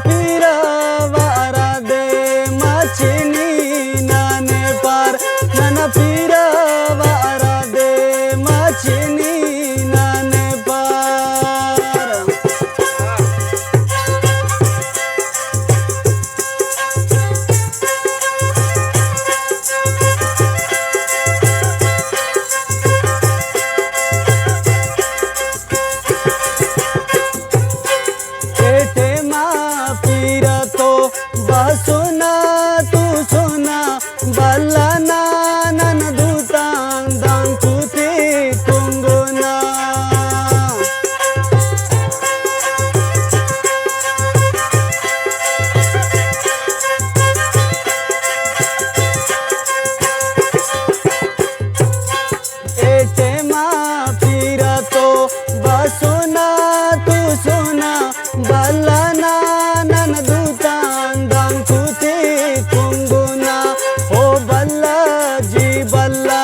पीरा वारा दे मछनी नाने पार नन पीरा वारा दे मछनी नाने पार। सुना तू सुना बल्ला नन दूतां दांकुती कुंगुना। एटे माँ पीरा तो बसुना तू सुना बल्ला नन दूतां दांकुती कुंगुना। ओ बल्ला जी बल्ला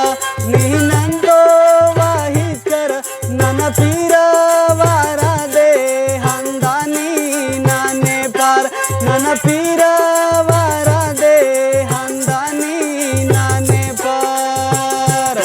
नीनंदो वाही कर नन पीरा वारा दे हंदानी नाने पार नन पीरा वारा दे हंदानी नाने पार।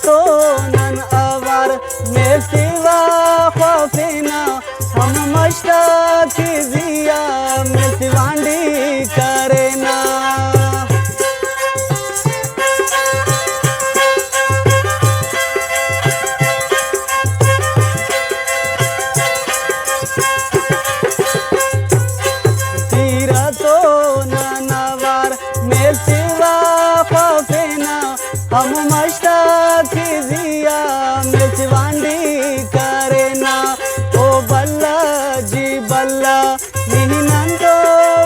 तो नन अवर में सिवा खौफिना हम मश्ता की जिया में सिवांडी करेना। तीरा तो नन अवर में सिवा खौफिना हम मश्ता जिया में सिवांडी करेना। ओ बल्ला जी बल्ला नीनंदो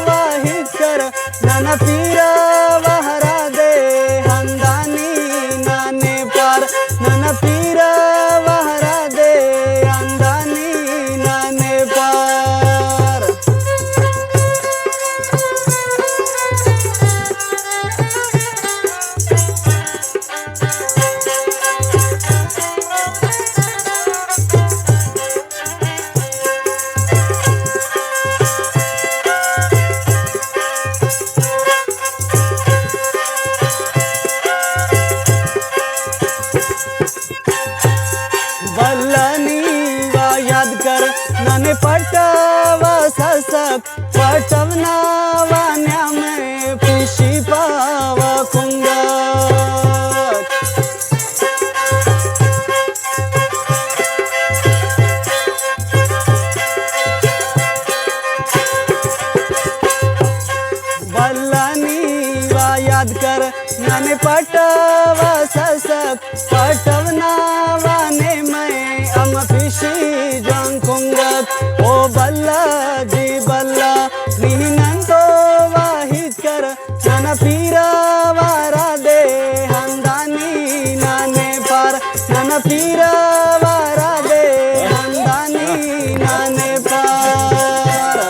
वाही कर नन पीरा वहरा दे हंदानी नाने पार नन पीरा वहरा दे हंदानी नाने पार। बल्लनी वा याद कर नने पटावा ससक पटवना वान्या में पिशी पावा कुंगत। बल्लनी वा याद कर नने पटावा ससक पटवना वाने में अम पिशी जंकुंगत। ओ बल्ला जी बल्ला नीनंदो वाही कर नन पीरा वारा दे हंदानी नाने पार नन पीरा वारा दे हंदानी नाने पार।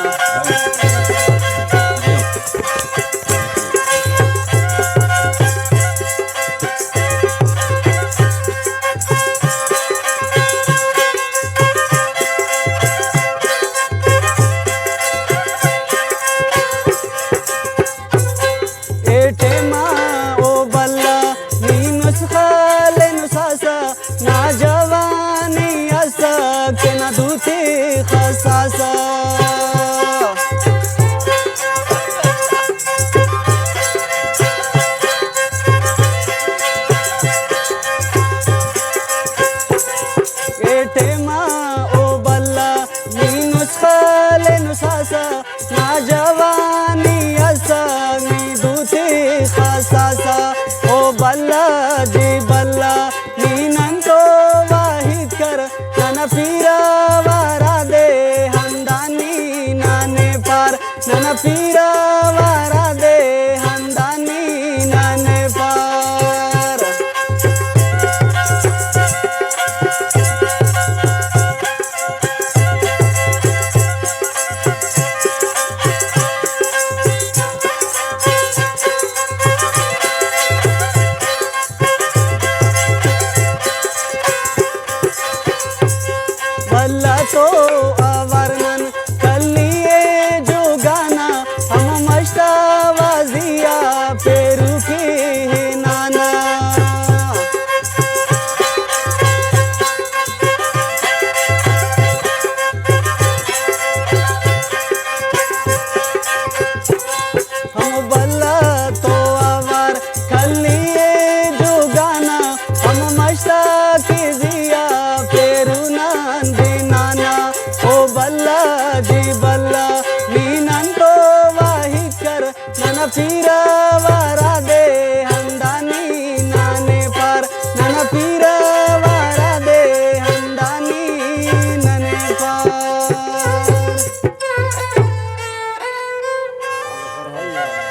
ना जवानी असा के ना दूती खसासा। एटे माँ ओ बल्ला नी नुस्खा ले नुसासा ना जवानी असा नी दूती खसासा। ओ बल्ला जी बल्ला नीनंदो वाही कर नन पीरा वारा दे हंदानी नाने पार ನನ್ನ ಪೀರವರದೆ ಹಂದಾನಿ ನನೆ ಪಾರ बल्ला तो अवरनन कर लिए जो गाना हम मस्तावाजिया पेरू की ही नाना हम बल्ला तो अवर कर लिए जो गाना हम मस्ता की जिया पेरू नांदी नाना ओ बल्ला जी बल्ला नीनंतो वाहिकर नन पीरा